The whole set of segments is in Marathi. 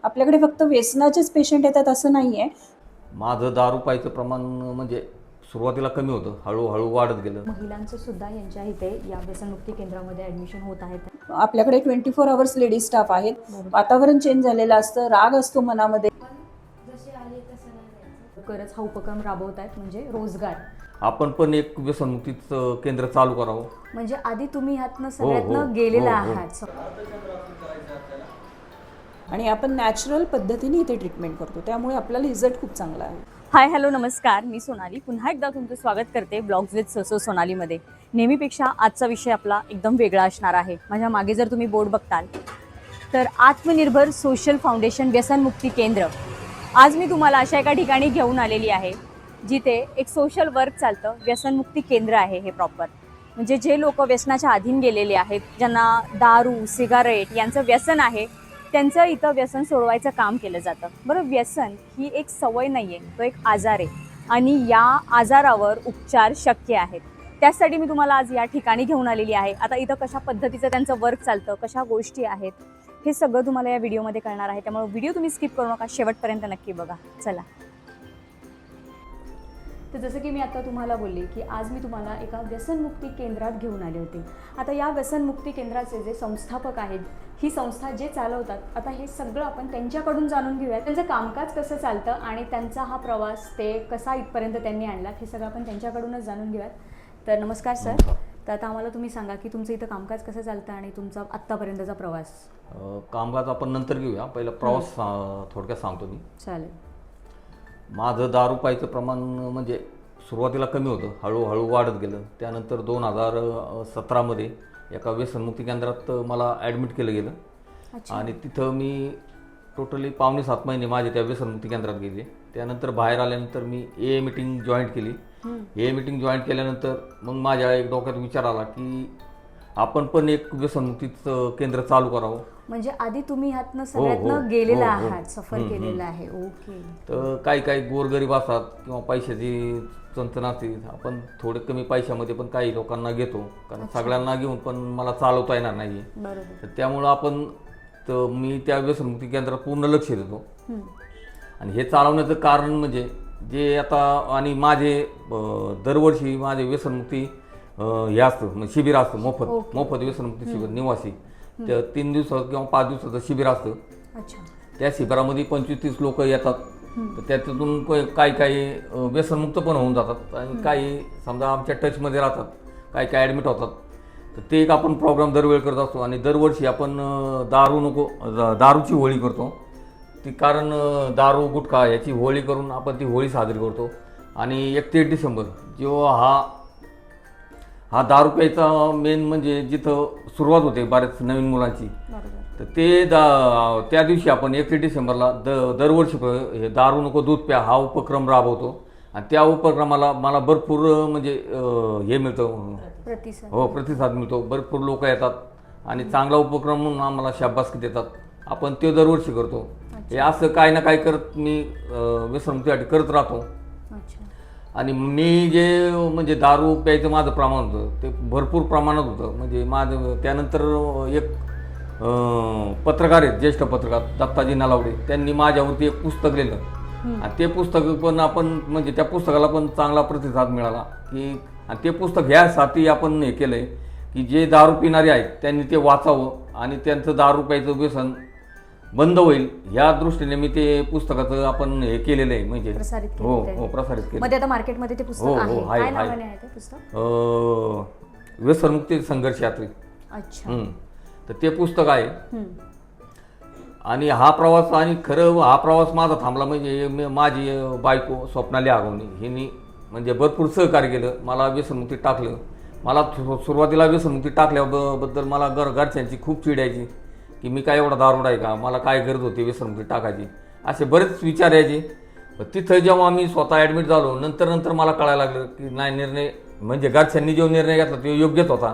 आपल्याकडे फक्त व्यसनाचेच पेशंट येतात असं नाही आहे. माझं दारू प्यायचं प्रमाण म्हणजे सुरुवातीला कमी होतं, हळूहळू वाढत गेलं. महिलांचं सुद्धा यांच्या इथे या व्यसनमुक्ती केंद्रामध्ये ॲडमिशन होत आहेत. आपल्याकडे 24 आवर्स लेडीज स्टाफ आहेत. वातावरण चेंज झालेलं असतं, राग असतो मनामध्ये. खरंच हा उपक्रम राबवत आहेत म्हणजे रोजगार. आपण पण एक व्यसनमुक्तीचं केंद्र चालू करावं. म्हणजे आधी तुम्ही ह्यातनं सगळ्यातनं गेलेला आहात. आणि आपण नॅचरल पद्धतीने इथे ट्रीटमेंट करतो, त्यामुळे आपल्याला रिझल्ट खूप चांगला आहे. हाय हॅलो नमस्कार, मी सोनाली पुन्हा एकदा तुमचं स्वागत करते ब्लॉग्स विथ ससो सोनालीमध्ये. नेहमीपेक्षा आजचा विषय आपला एकदम वेगळा असणार आहे. माझ्या मागे जर तुम्ही बोर्ड बघताल तर आत्मनिर्भर सोशल फाउंडेशन व्यसनमुक्ती केंद्र. आज मी तुम्हाला अशा एका ठिकाणी घेऊन आलेली आहे जिथे एक सोशल वर्क चालतं. व्यसनमुक्ती केंद्र आहे हे प्रॉपर. म्हणजे जे लोक व्यसनाच्या अधीन गेलेले आहेत, ज्यांना दारू सिगारेट यांचं व्यसन आहे, त्यांचं इथं व्यसन सोडवायचं काम केलं जातं. बरं, व्यसन ही एक सवय नाही आहे, तो एक आजार आहे आणि या आजारावर उपचार शक्य आहेत. त्यासाठी मी तुम्हाला आज या ठिकाणी घेऊन आलेली आहे. आता इथं कशा पद्धतीचं त्यांचं वर्क चालतं, कशा गोष्टी आहेत, हे सगळं तुम्हाला या व्हिडिओमध्ये कळणार आहे. त्यामुळे व्हिडिओ तुम्ही स्किप करू नका, शेवटपर्यंत नक्की बघा. चला. तर जसं की मी आता तुम्हाला बोलले की आज मी तुम्हाला एका व्यसनमुक्ती केंद्रात घेऊन आले होते. आता या व्यसनमुक्ती केंद्राचे जे संस्थापक आहेत, ही संस्था जे चालवतात, आता हे सगळं आपण त्यांच्याकडून जाणून घेऊया. त्यांचं कामकाज कसं चालतं आणि त्यांचा हा प्रवास ते कसा इथपर्यंत त्यांनी आणला, हे सगळं आपण त्यांच्याकडूनच जाणून घेऊयात. तर नमस्कार सर. तर आता आम्हाला तुम्ही सांगा की तुमचं इथं कामकाज कसं चालतं आणि तुमचा आत्तापर्यंतचा प्रवास. कामकाज आपण नंतर घेऊया, पहिला प्रवास थोडक्यात सांगतो मी. चालेल. माझं दारू प्यायचं प्रमाण म्हणजे सुरुवातीला कमी होतं, हळूहळू वाढत गेलं. त्यानंतर 2017मध्ये एका व्यसनमुक्ती केंद्रात मला ॲडमिट केलं गेलं. आणि तिथं मी टोटली 5.5 महिने माझे त्या व्यसनमुक्ती केंद्रात गेले. त्यानंतर बाहेर आल्यानंतर मी ए मीटिंग जॉईंट केली. ए मीटिंग जॉईंट केल्यानंतर मग माझ्या एक डोक्यात विचार आला की आपण पण एक व्यसनमुक्तीचं केंद्र चालू करावं. म्हणजे आधी तुम्ही ह्यातनं सगळ्यातनं गेलेला आहात, सफर केलेला आहे. ओके. तर काही गोरगरीब असतात किंवा पैशाची चणचण असते, आपण थोडे कमी पैशामध्ये पण काही लोकांना घेतो, कारण सगळ्यांना घेऊन पण मला चालवता येणार नाही. बरोबर. तर त्यामुळं मी त्या व्यसनमुक्ती केंद्रात पूर्ण लक्ष देतो. आणि हे चालवण्याचं कारण म्हणजे जे आता आणि माझे दरवर्षी माझे व्यसनमुक्ती हे असतं, शिबिर असतं, मोफत व्यसनमुक्ती शिबिर निवासी. तर 3 दिवसाचं किंवा 5 दिवसाचं शिबिर असतं. त्या शिबिरामध्ये 25-30 लोक येतात. तर त्याच्यातून काही व्यसनमुक्त पण होऊन जातात आणि काही समजा आमच्या टचमध्ये राहतात, काही ॲडमिट होतात. तर ते एक आपण प्रोग्राम दरवेळी करत असतो. आणि दरवर्षी आपण दारूची होळी करतो. ती कारण दारू गुटखा याची होळी करून आपण ती होळी साजरी करतो. आणि 31 डिसेंबर जेव्हा हा दारू प्यायचा मेन म्हणजे जिथं सुरुवात होते बऱ्याच नवीन मुलांची, तर ते त्या दिवशी आपण 31 डिसेंबरला दरवर्षी हे दारू नको दूध प्या हा उपक्रम राबवतो. आणि त्या उपक्रमाला मला भरपूर म्हणजे हे मिळतं, प्रतिसाद मिळतो. भरपूर लोक येतात आणि चांगला उपक्रम म्हणून आम्हाला शाबासकी देतात. आपण ते दरवर्षी करतो. हे असं काही ना काही करत मी व्यसनमुक्तीसाठी करत राहतो. आणि मी जे म्हणजे दारू प्यायचं माझं प्रमाण होतं ते भरपूर प्रमाणात होतं. म्हणजे माझं त्यानंतर एक पत्रकार आहेत, ज्येष्ठ पत्रकार दत्ताजी नलावडे, त्यांनी माझ्यावरती एक पुस्तक लिहिलं. आणि ते पुस्तक पण आपण म्हणजे त्या पुस्तकाला पण चांगला प्रतिसाद मिळाला की, आणि ते पुस्तक ह्यासाठी आपण हे केलं आहे की जे दारू पिणारे आहेत त्यांनी ते वाचावं आणि त्यांचं दारू प्यायचं व्यसन बंद होईल, या दृष्टीने मी ते पुस्तकाचं आपण हे केलेलं आहे. म्हणजे प्रसारित केलं. मध्ये आता मार्केटमध्ये ते पुस्तक आहे. काय नावाने आहे ते पुस्तक? व्यसनमुक्ती संघर्ष यात्री. अच्छा. तर ते पुस्तक आहे. आणि हा प्रवास, आणि खरं हा प्रवास माझा थांबला म्हणजे माझी बायको स्वप्नाली आगवणे हिने म्हणजे भरपूर सहकार्य केलं. मला व्यसनमुक्ती टाकलं. मला सुरुवातीला व्यसनमुक्ती टाकल्याबद्दल मला घरच्यांची खूप चिड यायची की मी काय एवढा दारूड आहे का, मला काय गरज होती व्यसनमुक्ती टाकायची, असे बरेच विचार यायचे. तिथं जेव्हा मी स्वतः ॲडमिट झालो नंतर मला कळायला लागलं की नाही, निर्णय म्हणजे घरच्यांनी जो निर्णय घेतला तो योग्यच होता.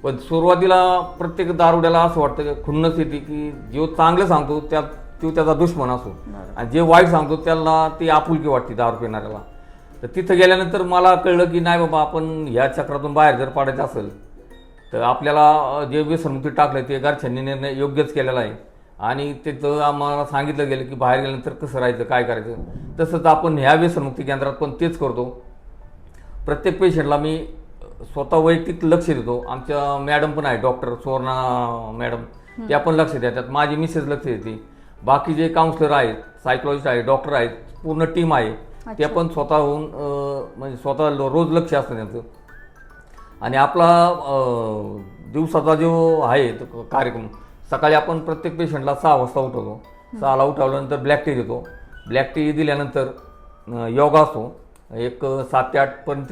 पण सुरुवातीला प्रत्येक दारुड्याला असं वाटतं की खुन्नस येते की जो चांगलं सांगतो तो त्याचा दुश्मन असो, आणि जे वाईट सांगतो त्याला ती आपुलकी वाटते दारू पिणाऱ्याला. तर तिथं गेल्यानंतर मला कळलं की नाही बाबा, आपण ह्या चक्रातून बाहेर जर पडायचं असेल तर आपल्याला जे व्यसनमुक्ती टाकलं ते घरच्यांनी निर्णय योग्यच केलेला आहे. आणि तिथं आम्हाला सांगितलं गेलं की बाहेर गेल्यानंतर कसं राहायचं काय करायचं. तसंच आपण ह्या व्यसनमुक्ती केंद्रात पण तेच करतो. प्रत्येक पेशंटला मी स्वतः वैयक्तिक लक्ष देतो. आमच्या मॅडम पण आहे, डॉक्टर सुवर्णा मॅडम, त्या पण लक्ष देतात. माझी मिसेस लक्ष देते. बाकी जे काउन्सिलर आहेत, सायकोलॉजिस्ट आहेत, डॉक्टर आहेत, पूर्ण टीम आहे, त्या पण स्वतःहून म्हणजे स्वतः रोज लक्ष असतं त्यांचं. आणि आपला दिवसाचा जो आहे तो कार्यक्रम, सकाळी आपण प्रत्येक पेशंटला 6 वाजता उठवतो. 6ला उठवल्यानंतर ब्लॅक टी देतो. ब्लॅक टी दिल्यानंतर योगा असतो, एक 7 ते 8पर्यंत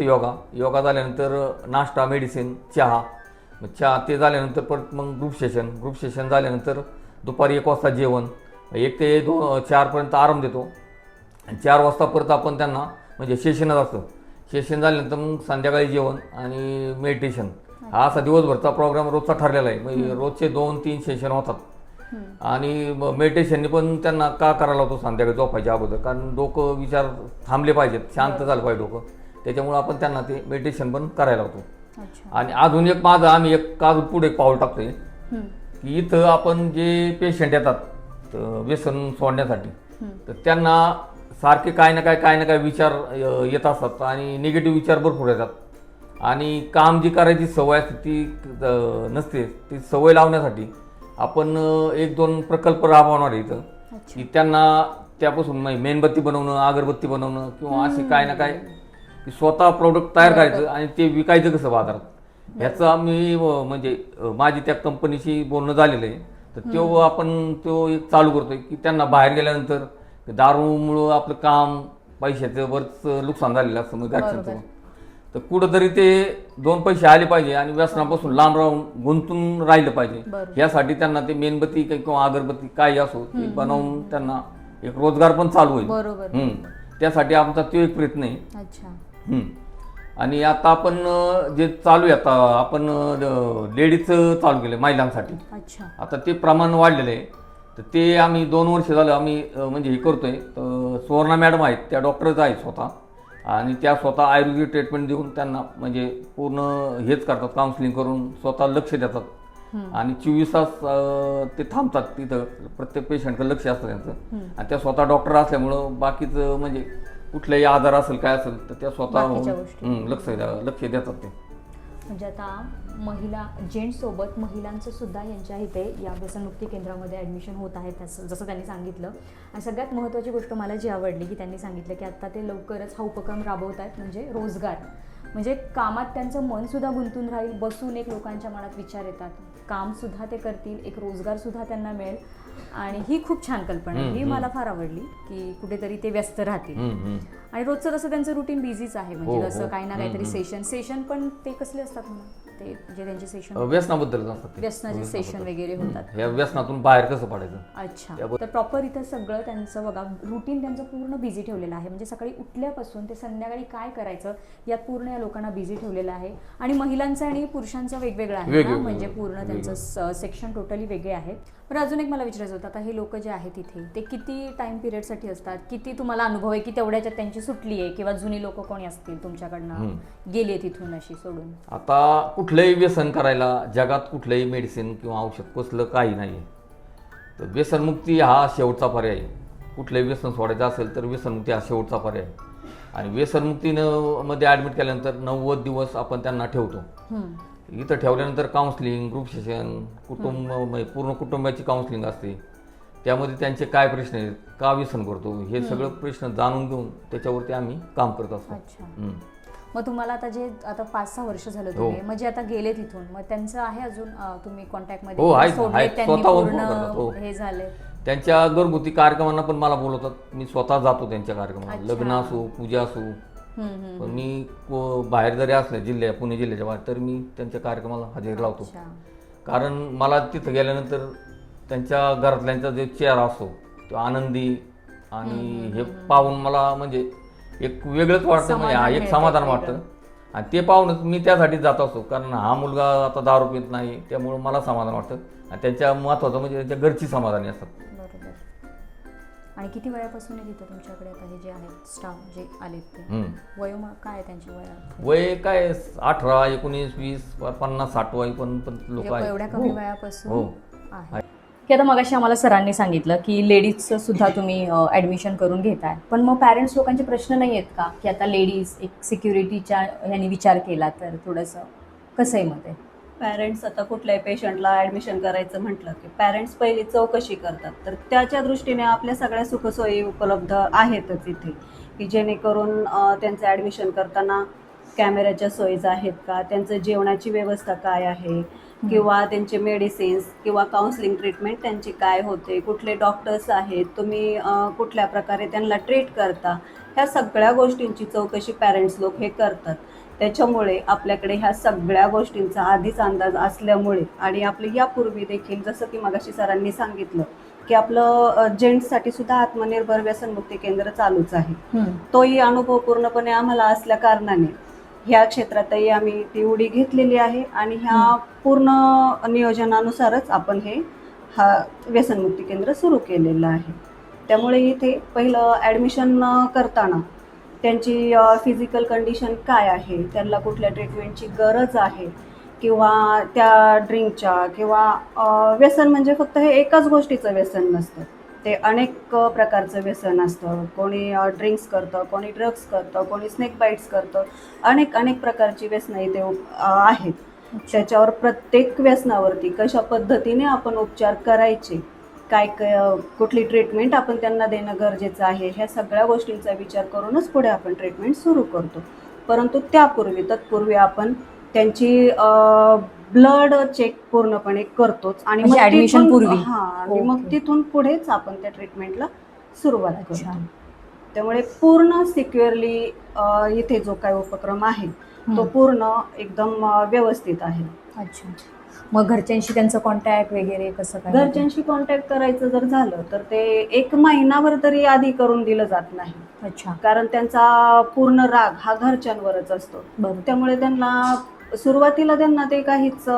योगा झाल्यानंतर नाश्ता, मेडिसिन, चहा ते झाल्यानंतर परत मग ग्रुप सेशन झाल्यानंतर दुपारी 1 वाजता जेवण, 1 ते 4पर्यंत आराम देतो. आणि 4 वाजता परत आपण त्यांना म्हणजे सेशनच असतं. सेशन झाल्यानंतर मग संध्याकाळी जेवण आणि मेडिटेशन. हा असा दिवसभरचा प्रोग्राम रोजचा ठरलेला आहे. म्हणजे रोजचे 2-3 सेशन होतात. आणि मेडिटेशनने पण त्यांना का करायला होतो संध्याकाळी झोपायच्या अगोदर, कारण डोकं विचार थांबले पाहिजेत, शांत झालं पाहिजे डोकं. त्याच्यामुळे आपण त्यांना ते मेडिटेशन पण करायला होतो. आणि अजून एक माझं आम्ही एक पुढे पाऊल टाकतोय की इथं आपण जे पेशंट येतात व्यसन सोडण्यासाठी, तर त्यांना सारखे काय ना काय विचार येत असतात आणि निगेटिव्ह विचार भरपूर येतात. आणि काम जी करायची सवय असते ती नसते. ती सवय लावण्यासाठी आपण 1-2 प्रकल्प राबवणार आहे इथं, की त्यांना त्यापासून मेणबत्ती बनवणं, अगरबत्ती बनवणं किंवा असे काय ना काय की स्वतः प्रोडक्ट तयार करायचं आणि ते विकायचं कसं बाजारात, ह्याचं आम्ही म्हणजे माझी त्या कंपनीशी बोलणं झालेलं आहे. तर आपण एक चालू करतोय की त्यांना बाहेर गेल्यानंतर दारूमुळं आपलं काम, पैशाचं बरंच नुकसान झालेलं असतं मग घरच्यांचं. तर कुठंतरी ते 2 पैसे आले पाहिजे आणि व्यसनापासून लांब राहून गुंतून राहिलं पाहिजे. यासाठी त्यांना ते मेणबत्ती किंवा अगरबत्ती काही असो ते बनवून त्यांना एक रोजगार पण चालू होईल. त्यासाठी आमचा तो एक प्रयत्न आहे. आणि आता आपण जे चालू आहे, आता आपण लेडीजचं चालू केलं महिलांसाठी. आता ते प्रमाण वाढलेलं आहे. तर ते आम्ही 2 वर्ष झालं आम्ही म्हणजे हे करतोय. तर सुवर्णा मॅडम आहेत, त्या डॉक्टरच आहेत स्वतः, आणि त्या स्वतः आयुर्वेदिक ट्रीटमेंट देऊन त्यांना म्हणजे पूर्ण हेच करतात, काउन्सिलिंग करून स्वतः लक्ष देतात. आणि 24 तास ते थांबतात तिथं, प्रत्येक पेशंटकडे लक्ष असतं त्यांचं. आणि त्या स्वतः डॉक्टर असल्यामुळं बाकीचं म्हणजे कुठलाही आजार असेल काय असेल तर त्या स्वतः लक्ष देतात ते. म्हणजे आता महिला जेंट्स सोबत महिलांचं सुद्धा यांच्या इथे या व्यसनमुक्ती केंद्रामध्ये ॲडमिशन होत आहे, जसं त्यांनी सांगितलं. आणि सगळ्यात महत्त्वाची गोष्ट मला जी आवडली की त्यांनी सांगितलं की आता ते लवकरच हा उपक्रम राबवत आहेत, म्हणजे रोजगार, म्हणजे कामात त्यांचं मनसुद्धा गुंतून राहील, बसून एक लोकांच्या मनात विचार येतात, कामसुद्धा ते करतील, एक रोजगारसुद्धा त्यांना मिळेल. आणि ही खूप छान कल्पना आहे, ही मला फार आवडली की कुठेतरी ते व्यस्त राहतील. आणि रोजचं कसं त्यांचं रुटीन बिझीच आहे, म्हणजे कसं काही ना काहीतरी सेशन पण ते कसले असतात म्हणा, ते जे त्यांचे सेशन व्यसनाबद्दल असतात, व्यसनाचे सेशन वगैरे होतात. या व्यसनातून बाहेर कसं पडायचं. अच्छा, तर प्रॉपर इथं सगळं त्यांचं बघा रुटीन त्यांचं पूर्ण बिझी ठेवलेलं आहे. म्हणजे सकाळी उठल्यापासून ते संध्याकाळी काय करायचं यात पूर्ण या लोकांना बिझी ठेवलेलं आहे. आणि महिलांचं आणि पुरुषांचं वेगवेगळं आहे ना, म्हणजे पूर्ण त्यांचं सेक्शन टोटली वेगळे आहे. पण अजून एक मला विचारायचं होतं, आता हे लोक जे आहेत इथे ते किती टाइम पिरियडसाठी असतात, किती तुम्हाला अनुभव आहे की तेवढ्याच्यात त्यांची सुटली आहे, किंवा जुनी लोक कोणी असतील तुमच्याकडनं गेली तिथून अशी सोडून. आता कुठलंही व्यसन करायला जगात कुठलंही मेडिसिन किंवा औषध कसलं काही नाही आहे. तर व्यसनमुक्ती हा शेवटचा पर्याय आहे. कुठलंही व्यसन सोडायचं असेल तर व्यसनमुक्ती हा शेवटचा पर्याय आहे. आणि व्यसनमुक्तीमध्ये ॲडमिट केल्यानंतर 90 दिवस आपण त्यांना ठेवतो. इथं ठेवल्यानंतर काउन्सिलिंग, ग्रुप सेशन, पूर्ण कुटुंबाची काउन्सिलिंग असते. त्यामध्ये त्यांचे काय प्रश्न आहेत, का व्यसन करतो, हे सगळं प्रश्न जाणून घेऊन त्याच्यावरती आम्ही काम करत असतो. मग तुम्हाला आता जे आता 5-6 वर्ष झालं तुम्ही म्हणजे आता गेले तिथून, मग त्यांचं आहे अजून तुम्ही कॉन्टॅक्टमध्ये? हे झाले त्यांच्या घरगुती कार्यक्रमांना पण मला बोलवतात, मी स्वतः जातो त्यांच्या कार्यक्रमाला, लग्न असो, पूजा असो. पण मी बाहेर जरी असले पुणे जिल्ह्याच्या बाहेर, तर मी त्यांच्या कार्यक्रमाला हजेरी लावतो. कारण मला तिथं गेल्यानंतर त्यांच्या घरातल्यांचा जो चेहरा असतो तो आनंदी, आणि हे पाहून मला म्हणजे एक वेगळंच वाटतं, म्हणजे एक समाधान वाटतं. आणि ते पाहूनच मी त्यासाठी जात असतो, कारण हा मुलगा आता दारू पित नाही, त्यामुळे मला समाधान वाटतं. आणि त्यांच्या महत्त्वाचं म्हणजे त्यांच्या घरची समाधानी असतात. बरोबर. आणि किती वयापासून आहे तिथं तुमच्याकडे आता हे जे आहेत स्टाफ जे आलेत ते? वय काय आहे त्यांची? वय काय 18, 19, 20, 50, 60 वय पण लोक आहेत. एवढ्या कमी वयापासून आहे. की आता मगाशी आम्हाला सरांनी सांगितलं की लेडीजचं सुद्धा तुम्ही ॲडमिशन करून घेताय, पण मग पॅरेंट्स लोकांचे प्रश्न नाही आहेत का की आता लेडीज एक सिक्युरिटीच्या ह्याने विचार केला तर थोडंसं कसं आहे मग ते? पॅरेंट्स आता कुठल्याही पेशंटला ॲडमिशन करायचं म्हटलं की पॅरेंट्स पहिली चौकशी करतात, तर त्याच्या दृष्टीने आपल्या सगळ्या सुखसोयी उपलब्ध आहेतच इथे, की जेणेकरून त्यांचं ॲडमिशन करताना कॅमेऱ्याच्या सोयीज आहेत का, त्यांचं जेवणाची व्यवस्था काय आहे, किंवा त्यांचे मेडिसिन्स किंवा काउन्सिलिंग ट्रीटमेंट त्यांची काय होते, कुठले डॉक्टर्स आहेत, तुम्ही कुठल्या प्रकारे त्यांना ट्रीट करता, ह्या सगळ्या गोष्टींची चौकशी पॅरेंट्स लोक हे करतात. त्याच्यामुळे आपल्याकडे ह्या सगळ्या गोष्टींचा आधीच अंदाज असल्यामुळे आणि आपले यापूर्वी देखील जसं की मगाशी सरांनी सांगितलं की आपलं जेंट्ससाठी सुद्धा आत्मनिर्भर व्यसनमुक्ती केंद्र चालूच आहे. तोही अनुभव पूर्णपणे आम्हाला असल्या कारणाने ह्या क्षेत्रातही आम्ही ती उडी घेतलेली आहे आणि ह्या पूर्ण नियोजनानुसारच आपण हा व्यसनमुक्ती केंद्र सुरू केलेलं आहे. त्यामुळे इथे पहिलं ॲडमिशन करताना त्यांची फिजिकल कंडिशन काय आहे, त्यांना कुठल्या ट्रीटमेंटची गरज आहे, किंवा त्या ड्रिंकच्या किंवा व्यसन म्हणजे फक्त हे एकाच गोष्टीचं व्यसन नसतं, ते अनेक प्रकारचं व्यसन असतं. कोणी ड्रिंक्स करतं, कोणी ड्रग्स करतं, कोणी स्नेक बाईट्स करतं, अनेक प्रकारची व्यसनं इथे आहेत. त्याच्यावर प्रत्येक व्यसनावरती कशा पद्धतीने आपण उपचार करायचे, काय कुठली ट्रीटमेंट आपण त्यांना देणं गरजेचं आहे, ह्या सगळ्या गोष्टींचा विचार करूनच पुढे आपण ट्रीटमेंट सुरू करतो. परंतु तत्पूर्वी आपण त्यांची ब्लड चेक पूर्णपणे करतोच आणि म्हणजे admission पूर्वी? आणि मग ओके. तिथून पुढेच आपण त्या ट्रीटमेंटला सुरुवात करतो. त्यामुळे पूर्ण सिक्युअरली इथे जो काय उपक्रम आहे तो पूर्ण एकदम व्यवस्थित आहे. अच्छा. मग घरच्यांशी त्यांचं कॉन्टॅक्ट वगैरे कसं काय? घरच्यांशी कॉन्टॅक्ट करायचं जर झालं तर ते 1 महिनाभर तरी आधी करून दिलं जात नाही. अच्छा. कारण त्यांचा पूर्ण राग हा घरच्यांवरच असतो. बरोबर. त्यामुळे त्यांना सुरुवातीला त्यांना ते काहीच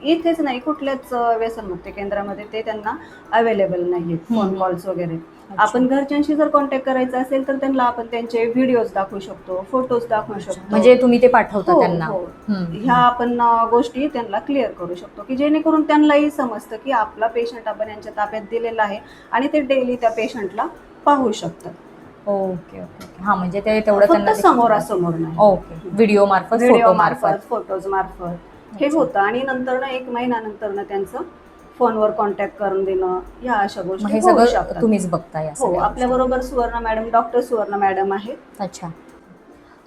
इथेच नाही कुठल्याच व्यसनमुक्ती केंद्रामध्ये ते त्यांना अवेलेबल नाही आहेत फोन कॉल्स वगैरे. आपण घरच्यांशी जर कॉन्टॅक्ट करायचा असेल तर त्यांना आपण त्यांचे व्हिडिओज दाखवू शकतो, फोटोज दाखवू शकतो. म्हणजे तुम्ही ते पाठवता त्यांना? हो. ह्या आपण गोष्टी त्यांना क्लिअर करू शकतो की जेणेकरून त्यांनाही समजतं की आपला पेशंट आपण यांच्या ताब्यात दिलेला आहे आणि ते डेली त्या पेशंटला पाहू शकतात. Okay okay. हा, म्हणजे ते तेवढं त्यांना समोरासमोर नाही. ओके. व्हिडिओ मार्फत, फोटो मार्फत, फोटोज मार्फत हे होतं आणि नंतर 1 महिन्यानंतर त्यांचं फोनवर कॉन्टॅक्ट करून देणं, ह्या अशा गोष्टी हे होऊ सगळं शकतात. तुम्हीच बघताय? हो, आपल्या बरोबर सुवर्ण मॅडम, डॉक्टर सुवर्ण मॅडम आहेत. अच्छा.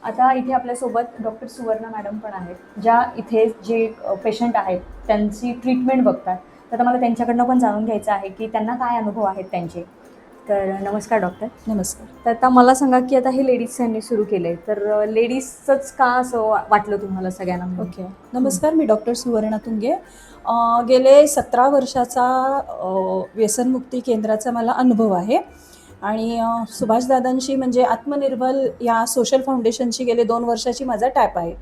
आता इथे आपल्यासोबत डॉक्टर सुवर्ण मॅडम पण आहेत, ज्या इथे जे पेशंट आहेत त्यांची ट्रीटमेंट बघतात. तर आता मला त्यांच्याकडनं पण जाणून घ्यायचं आहे की त्यांना काय अनुभव आहेत त्यांचे. तर नमस्कार डॉक्टर. नमस्कार. तर आता मला सांगा की आता हे लेडीज यांनी सुरू केलं आहे, तर लेडीजचंच का असं वाटलं तुम्हाला सगळ्यांना? ओके. नमस्कार, मी डॉक्टर सुवर्णा तुंगे. गेले 17 वर्षाचा व्यसनमुक्ती केंद्राचा मला अनुभव आहे आणि सुभाषदादांशी म्हणजे आत्मनिर्भर या सोशल फाउंडेशनशी गेले 2 वर्षाची माझा टॅप आहे.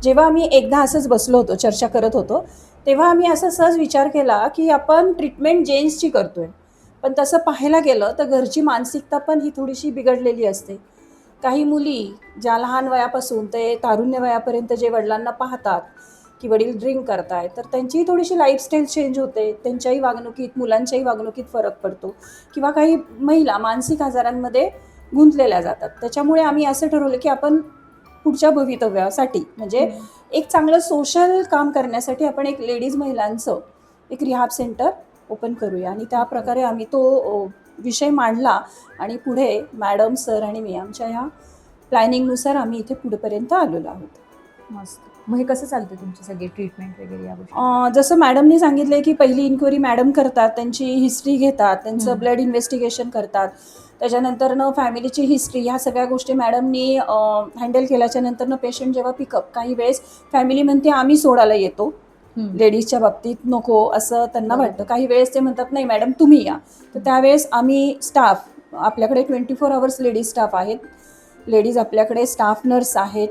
जेव्हा आम्ही एकदा असंच बसलो होतो, चर्चा करत होतो, तेव्हा आम्ही असं सहज विचार केला की आपण ट्रीटमेंट जेंट्सची करतोय, पण तसं पाहायला गेलं तर घरची मानसिकता पण ही थोडीशी बिघडलेली असते. काही मुली ज्या लहान वयापासून ते तारुण्य वयापर्यंत जे वडिलांना पाहतात की वडील ड्रिंक करताय, तर त्यांचीही थोडीशी लाईफस्टाईल चेंज होते, त्यांच्याही वागणुकीत, मुलांच्याही वागणुकीत फरक पडतो, किंवा काही महिला मानसिक आजारांमध्ये गुंतलेल्या जातात. त्याच्यामुळे आम्ही असं ठरवलं की आपण पुढच्या भवितव्यासाठी म्हणजे एक चांगलं सोशल काम करण्यासाठी आपण एक लेडीज महिलांचं एक रिहॅब सेंटर ओपन करूया आणि त्या प्रकारे आम्ही तो विषय मांडला आणि पुढे मॅडम, सर आणि मी आमच्या ह्या प्लॅनिंगनुसार आम्ही इथे पुढेपर्यंत आलेलो आहोत. मस्त. मग हे कसं चालतं तुमची सगळी ट्रीटमेंट वगैरे या गोष्टी? जसं मॅडमनी सांगितलं की पहिली इन्क्वायरी मॅडम करतात, त्यांची हिस्ट्री घेतात, त्यांचं ब्लड इन्व्हेस्टिगेशन करतात, त्याच्यानंतरनं फॅमिलीची हिस्ट्री, ह्या सगळ्या गोष्टी मॅडमनी हँडल केल्याच्या नंतरनं पेशंट जेव्हा पिकअप, काही वेळेस फॅमिली म्हणते आम्ही सोडायला येतो, लेडीजच्या बाबतीत नको असं त्यांना वाटतं, काही वेळेस ते म्हणतात नाही मॅडम तुम्ही या. तर त्यावेळेस आम्ही स्टाफ, आपल्याकडे 24 आवर्स लेडीज स्टाफ आहेत, लेडीज आपल्याकडे स्टाफ नर्स आहेत,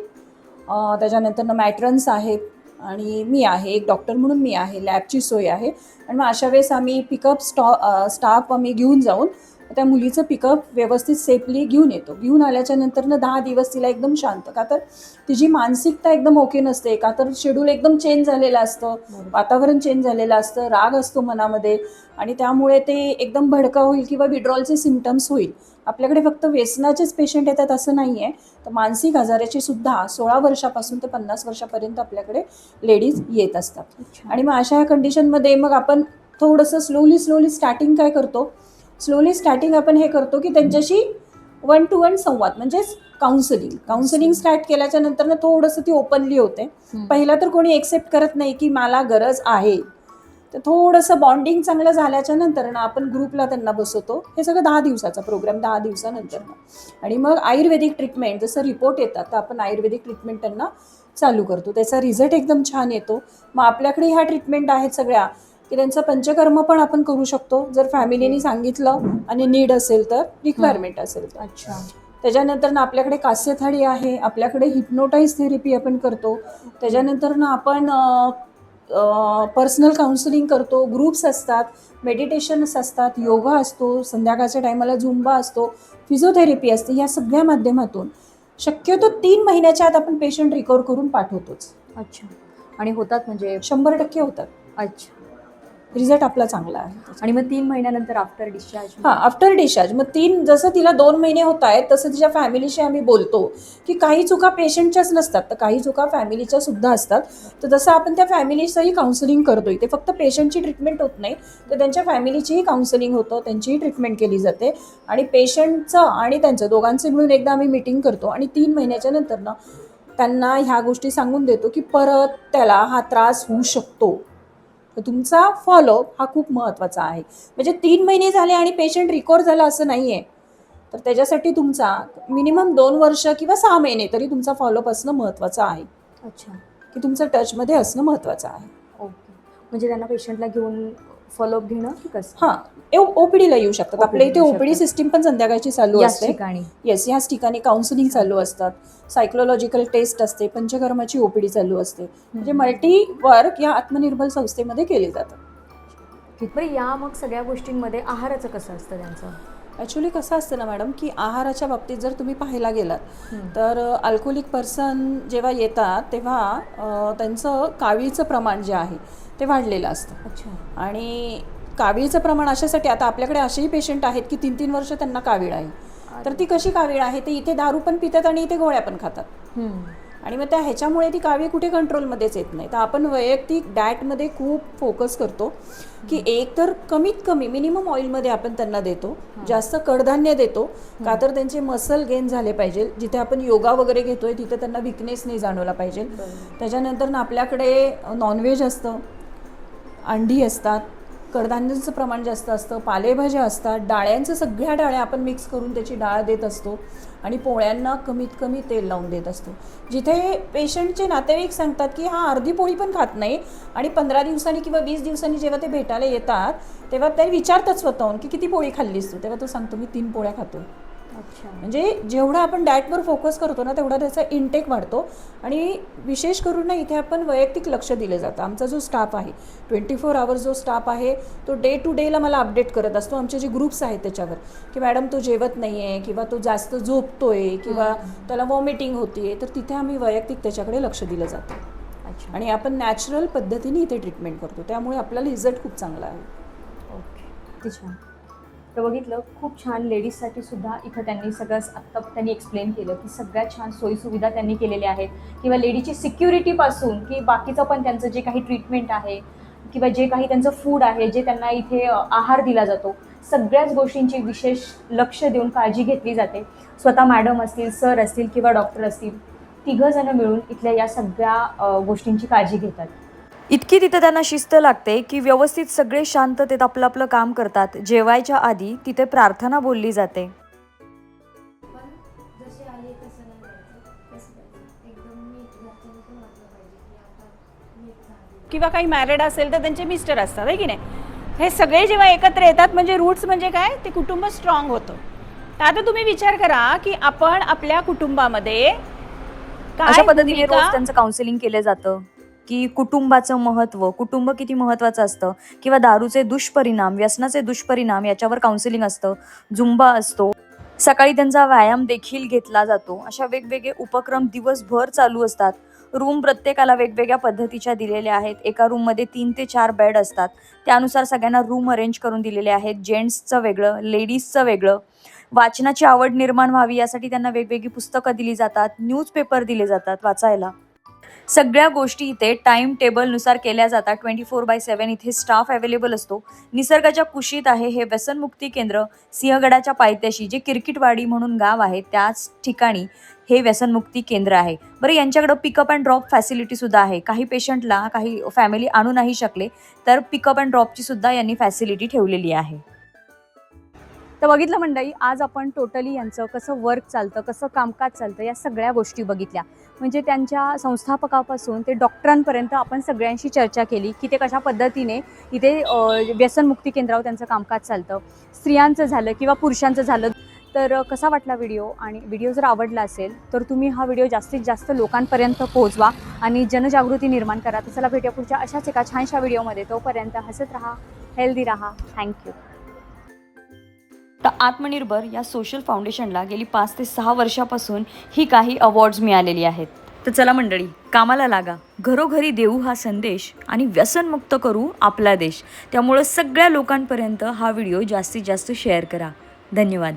त्याच्यानंतरनं मॅट्रन्स आहेत आणि मी आहे, एक डॉक्टर म्हणून मी आहे, लॅबची सोय आहे. आणि मग अशा वेळेस आम्ही पिकअप स्टाफ आम्ही घेऊन जाऊन त्या मुलीचं पिकअप व्यवस्थित सेफली घेऊन येतो. घेऊन आल्याच्या नंतरनं 10 दिवस तिला एकदम शांत, का तर तिची मानसिकता एकदम ओके नसते, का तर शेड्यूल एकदम चेंज झालेलं असतं, वातावरण चेंज झालेलं असतं, राग असतो मनामध्ये आणि त्यामुळे ते एकदम भडका होईल किंवा विड्रॉलचे सिम्पटम्स होईल. आपल्याकडे फक्त व्यसनाचेच पेशंट येतात असं नाही आहे, तर मानसिक आजाराचे सुद्धा 16 वर्षापासून ते 50 वर्षापर्यंत आपल्याकडे लेडीज येत असतात. आणि मग अशा कंडिशनमध्ये मग आपण थोडंसं स्लोली स्टार्टिंग काय करतो, स्टार्टिंग आपण हे करतो की त्यांच्याशी 1 to 1 संवाद म्हणजेच काउन्सिलिंग स्टार्ट केल्याच्या नंतर ना थोडंसं ती ओपनली होते. पहिला तर कोणी एक्सेप्ट करत नाही की मला गरज आहे, तर थोडंसं बॉन्डिंग चांगलं झाल्याच्या नंतर ना आपण ग्रुपला त्यांना बसवतो. हे सगळं 10 दिवसाचा प्रोग्राम, 10 दिवसानंतर. आणि मग आयुर्वेदिक ट्रीटमेंट, जसं रिपोर्ट येतात तर आपण आयुर्वेदिक ट्रीटमेंट त्यांना चालू करतो. त्याचा रिझल्ट एकदम छान येतो. मग आपल्याकडे ह्या ट्रीटमेंट आहेत सगळ्या की त्यांचं पंचकर्म पण आपण करू शकतो, जर फॅमिलीने सांगितलं आणि नीड असेल तर, रिक्वायरमेंट असेल तर. अच्छा. त्याच्यानंतर ना आपल्याकडे कास्यथाळी आहे, आपल्याकडे हिप्नोटाईज थेरपी आपण करतो. त्याच्यानंतर ना आपण पर्सनल काउन्सिलिंग करतो, ग्रुप्स असतात, मेडिटेशन्स असतात, योगा असतो, संध्याकाळच्या टायमाला झुंबा असतो, फिजिओथेरपी असते. या सगळ्या माध्यमातून शक्यतो 3 महिन्याच्या आत आपण पेशंट रिकवर करून पाठवतोच. अच्छा. आणि होतात म्हणजे 100% होतात. अच्छा. रिझल्ट आपला चांगला आहे. आणि मग 3 महिन्यानंतर आफ्टर डिस्चार्ज? हां, आफ्टर डिस्चार्ज मग 3, जसं तिला 2 महिने होत आहेत तसं तिच्या फॅमिलीशी आम्ही बोलतो की काही चुका पेशंटच्याच नसतात, तर काही चुका फॅमिलीच्या सुद्धा असतात. तर जसं आपण त्या फॅमिलीचंही काउन्सिलिंग करतोय, ते फक्त पेशंटची ट्रीटमेंट होत नाही, तर त्यांच्या फॅमिलीचीही काउन्सिलिंग होतं, त्यांचीही ट्रीटमेंट केली जाते. आणि पेशंटचं आणि त्यांचं दोघांचं मिळून एकदा आम्ही मीटिंग करतो आणि 3 महिन्याच्या नंतर ना त्यांना ह्या गोष्टी सांगून देतो की परत त्याला हा त्रास होऊ शकतो, तर तुमचा फॉलोअप हा खूप महत्त्वाचा आहे. म्हणजे 3 महिने झाले आणि पेशंट रिकवर झाला असं नाही आहे, तर त्याच्यासाठी तुमचा मिनिमम 2 वर्ष किंवा 6 महिने तरी तुमचा फॉलोअप असणं महत्त्वाचं आहे. अच्छा. की तुमचं टचमध्ये असणं महत्त्वाचं आहे. ओके. म्हणजे त्यांना पेशंटला घेऊन फॉलोअप घेणं की कसं? हां, ओपीडीला येऊ शकतात. आपल्या इथे येऊ ओपीडी शकतात. सिस्टीम पण संध्याकाळची चालू याच असते. ठिकाणी? येस, ह्याच ठिकाणी काउन्सिलिंग चालू असतात, सायकोलॉजिकल टेस्ट असते, पंचकर्माची ओपीडी चालू असते. म्हणजे मल्टी वर्क या आत्मनिर्भर संस्थेमध्ये केले जातात. बरं, या मग सगळ्या गोष्टींमध्ये आहाराचं कसं असतं त्यांचं? ॲक्च्युली कसं असतं ना मॅडम, की आहाराच्या बाबतीत जर तुम्ही पाहायला गेलात तर अल्कोहोलिक पर्सन जेव्हा येतात तेव्हा त्यांचं कावीळचं प्रमाण जे आहे ते वाढलेलं असतं. अच्छा. आणि कावीळचं प्रमाण अशासाठी, आता आपल्याकडे असेही पेशंट आहेत की 3-3 वर्ष त्यांना कावीळ आहे, तर ती कशी कावीळ आहे, ते इथे दारू पण पितात आणि इथे गोळ्या पण खातात. आणि मग त्या ह्याच्यामुळे ती कावीळ कुठे कंट्रोलमध्येच येत नाही. तर आपण वैयक्तिक डाएटमध्ये खूप फोकस करतो की एक तर कमीत कमी मिनिमम ऑइलमध्ये आपण त्यांना देतो, जास्त कडधान्य देतो, का तर त्यांचे मसल गेन झाले पाहिजे. जिथे आपण योगा वगैरे घेतोय तिथे त्यांना विकनेस नाही जाणवला पाहिजे. त्याच्यानंतर ना आपल्याकडे नॉनव्हेज असतं, अंडी असतात, कडधान्यांचं प्रमाण जास्त असतं, पालेभाज्या असतात, डाळ्यांचं सगळ्या डाळ्या आपण मिक्स करून त्याची डाळ देत असतो आणि पोळ्यांना कमीत कमी तेल लावून देत असतो. जिथे पेशंटचे नातेवाईक सांगतात की हा अर्धी पोळी पण खात नाही आणि 15 दिवसांनी किंवा 20 दिवसांनी जेव्हा ते भेटायला येतात तेव्हा ते विचारतात स्वतःहून की किती पोळी खाल्लीस तू, तेव्हा तो सांगतो मी 3 पोळ्या खातो. अच्छा. म्हणजे जेवढा आपण डाएटवर फोकस करतो ना तेवढा त्याचा इनटेक वाढतो. आणि विशेष करून ना इथे आपण वैयक्तिक लक्ष दिलं जातं. आमचा जो स्टाफ आहे 24 आवर्स जो स्टाफ आहे तो डे टू डेला मला अपडेट करत असतो. आमचे जे ग्रुप्स आहेत त्याच्यावर की मॅडम तो जेवत नाही आहे किंवा तो जास्त झोपतोय किंवा त्याला वॉमिटिंग होतीये, तर तिथे आम्ही वैयक्तिक त्याच्याकडे लक्ष दिलं जातं. अच्छा. आणि आपण नॅचरल पद्धतीने इथे ट्रीटमेंट करतो, त्यामुळे आपल्याला रिझल्ट खूप चांगला आहे. ओके. किती छान. तर बघितलं, खूप छान लेडीजसाठी सुद्धा इथं त्यांनी सगळं आत्ता त्यांनी एक्सप्लेन केलं की सगळ्यात छान सोयीसुविधा त्यांनी केलेल्या आहेत किंवा लेडीची सिक्युरिटीपासून की बाकीचं पण त्यांचं जे काही ट्रीटमेंट आहे किंवा जे काही त्यांचं फूड आहे, जे त्यांना इथे आहार दिला जातो, सगळ्याच गोष्टींची विशेष लक्ष देऊन काळजी घेतली जाते. स्वतः मॅडम असतील, सर असतील किंवा डॉक्टर असतील, 3 जण मिळून इथल्या या सगळ्या गोष्टींची काळजी घेतात. इतकी तिथे त्यांना शिस्त लागते की व्यवस्थित सगळे शांततेत आपलं आपलं काम करतात. जेवायच्या आधी तिथे प्रार्थना बोलली जाते. किंवा काही मॅरिड असेल तर त्यांचे मिस्टर असतात, आहे की नाही. हे सगळे जेव्हा एकत्र येतात म्हणजे रूट्स म्हणजे काय, ते कुटुंब स्ट्रॉंग होतं. तर आता तुम्ही विचार करा की आपण आपल्या कुटुंबामध्ये अशा पद्धतीने रोज त्यांचं काउन्सिलिंग केलं जातं की कुटुंबाचं महत्त्व, कुटुंब किती महत्त्वाचं असतं, किंवा दारूचे दुष्परिणाम, व्यसनाचे दुष्परिणाम याच्यावर काउन्सिलिंग असतं, झुंबा असतो. सकाळी त्यांचा व्यायाम देखील घेतला जातो. अशा वेगवेगळे उपक्रम दिवसभर चालू असतात. रूम प्रत्येकाला वेगवेगळ्या पद्धतीच्या दिलेल्या आहेत. एका रूममध्ये 3 ते 4 बेड असतात. त्यानुसार सगळ्यांना रूम अरेंज करून दिलेले आहेत. जेंट्सचं वेगळं, लेडीजचं वेगळं. वाचनाची आवड निर्माण व्हावी यासाठी त्यांना वेगवेगळी पुस्तकं दिली जातात, न्यूजपेपर दिले जातात वाचायला. सगळ्या गोष्टी इथे टाईम टेबलनुसार केल्या जातात. 24/7 इथे स्टाफ अवेलेबल असतो. निसर्गाच्या कुशीत आहे हे व्यसनमुक्ती केंद्र. सिंहगडाच्या पायथ्याशी जे किरकिटवाडी म्हणून गाव आहे त्याच ठिकाणी हे व्यसनमुक्ती केंद्र आहे. बरं, यांच्याकडं पिकअप अँड ड्रॉप फॅसिलिटीसुद्धा आहे. काही पेशंटला काही फॅमिली आणू नाही शकले तर पिकअप अँड ड्रॉपची सुद्धा यांनी फॅसिलिटी ठेवलेली आहे. तर बघितलं मंडळी, आज आपण टोटली यांचं कसं वर्क चालतं, कसं कामकाज चालतं या सगळ्या गोष्टी बघितल्या. म्हणजे त्यांच्या संस्थापकापासून ते डॉक्टरांपर्यंत आपण सगळ्यांशी चर्चा केली की ते कशा पद्धतीने इथे व्यसनमुक्ती केंद्रावर त्यांचं कामकाज चालतं, स्त्रियांचं झालं किंवा पुरुषांचं झालं. तर कसा वाटला व्हिडिओ? आणि व्हिडिओ जर आवडला असेल तर तुम्ही हा व्हिडिओ जास्तीत जास्त लोकांपर्यंत पोहोचवा आणि जनजागृती निर्माण करा. तर चला भेटूया पुढच्या अशाच एका छानशा व्हिडिओमध्ये. तोपर्यंत हसत राहा, हेल्दी राहा. थँक्यू. तर आत्मनिर्भर या सोशल फाउंडेशनला गेली 5 ते 6 वर्षापासून ही काही अवॉर्ड्स मिळालेली आहेत. तर चला मंडळी, कामाला लागा. घरोघरी देऊ हा संदेश आणि व्यसनमुक्त करू आपला देश. त्यामुळं सगळ्या लोकांपर्यंत हा व्हिडिओ जास्तीत जास्त शेअर करा. धन्यवाद.